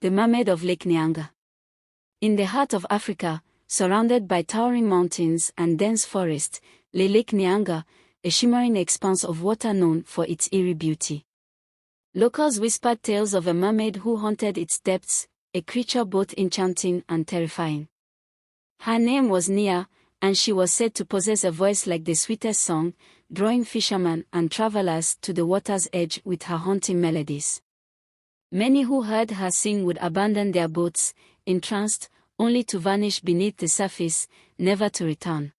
The mermaid of Lake Nyanga. In the heart of Africa, surrounded by towering mountains and dense forests, lay Lake Nyanga, a shimmering expanse of water known for its eerie beauty. Locals whispered tales of a mermaid who haunted its depths, a creature both enchanting and terrifying. Her name was Nia, and she was said to possess a voice like the sweetest song, drawing fishermen and travelers to the water's edge with her haunting melodies. Many who heard her sing would abandon their boats, entranced, only to vanish beneath the surface, never to return.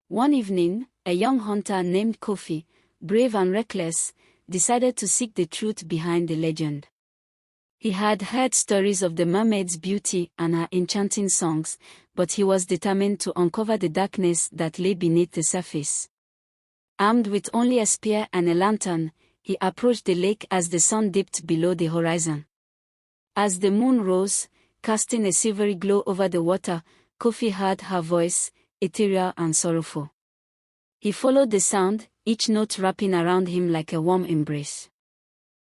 One evening, a young hunter named Kofi, brave and reckless, decided to seek the truth behind the legend. He had heard stories of the mermaid's beauty and her enchanting songs, but he was determined to uncover the darkness that lay beneath the surface. Armed with only a spear and a lantern, he approached the lake as the sun dipped below the horizon. As the moon rose, casting a silvery glow over the water, Kofi heard her voice, ethereal and sorrowful. He followed the sound, each note wrapping around him like a warm embrace.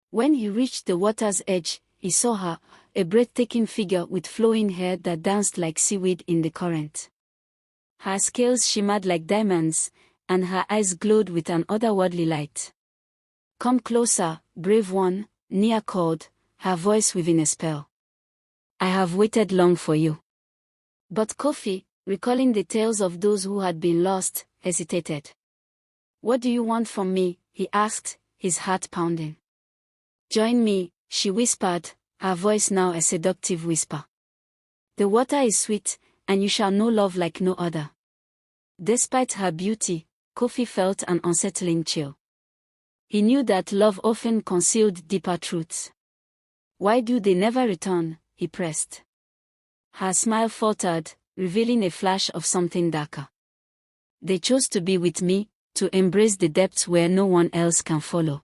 When he reached the water's edge, he saw her, a breathtaking figure with flowing hair that danced like seaweed in the current. Her scales shimmered like diamonds, and her eyes glowed with an otherworldly light. "Come closer, brave one," Nia called, her voice weaving a spell. "I have waited long for you." But Kofi, recalling the tales of those who had been lost, hesitated. "What do you want from me?" he asked, his heart pounding. "Join me," she whispered, her voice now a seductive whisper. "The water is sweet, and you shall know love like no other." Despite her beauty, Kofi felt an unsettling chill. He knew that love often concealed deeper truths. "Why do they never return?" he pressed. Her smile faltered, revealing a flash of something darker. "They chose to be with me, to embrace the depths where no one else can follow.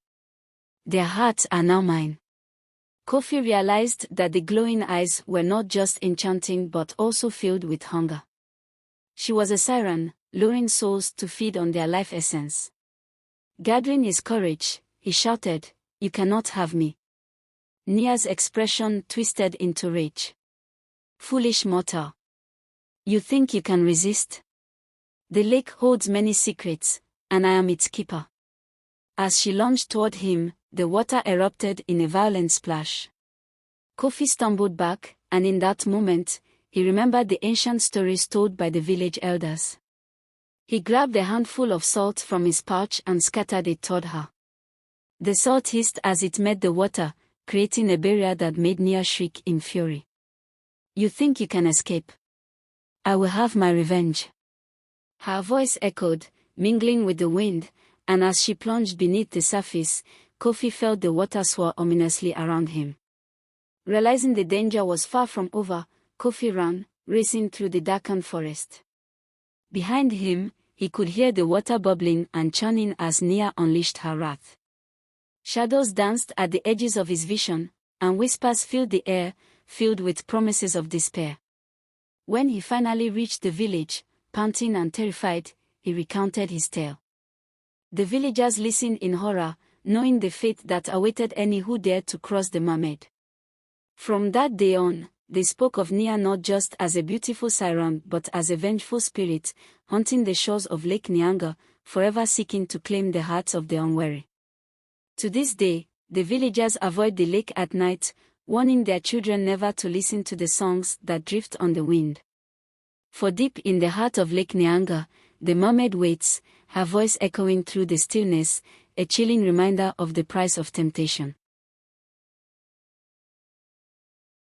Their hearts are now mine." Kofi realized that the glowing eyes were not just enchanting but also filled with hunger. She was a siren, luring souls to feed on their life essence. Gathering his courage, he shouted, "You cannot have me." Nia's expression twisted into rage. "Foolish mortal. You think you can resist? The lake holds many secrets, and I am its keeper." As she lunged toward him, the water erupted in a violent splash. Kofi stumbled back, and in that moment, he remembered the ancient stories told by the village elders. He grabbed a handful of salt from his pouch and scattered it toward her. The salt hissed as it met the water, creating a barrier that made Nia shriek in fury. "You think you can escape? I will have my revenge." Her voice echoed, mingling with the wind, and as she plunged beneath the surface, Kofi felt the water swirl ominously around him. Realizing the danger was far from over, Kofi ran, racing through the darkened forest. Behind him, he could hear the water bubbling and churning as Nia unleashed her wrath. Shadows danced at the edges of his vision, and whispers filled the air, filled with promises of despair. When he finally reached the village, panting and terrified, he recounted his tale. The villagers listened in horror, knowing the fate that awaited any who dared to cross the mermaid. From that day on, they spoke of Nia not just as a beautiful siren but as a vengeful spirit, haunting the shores of Lake Nyanga, forever seeking to claim the hearts of the unwary. To this day, the villagers avoid the lake at night, warning their children never to listen to the songs that drift on the wind. For deep in the heart of Lake Nyanga, the mermaid waits, her voice echoing through the stillness, a chilling reminder of the price of temptation.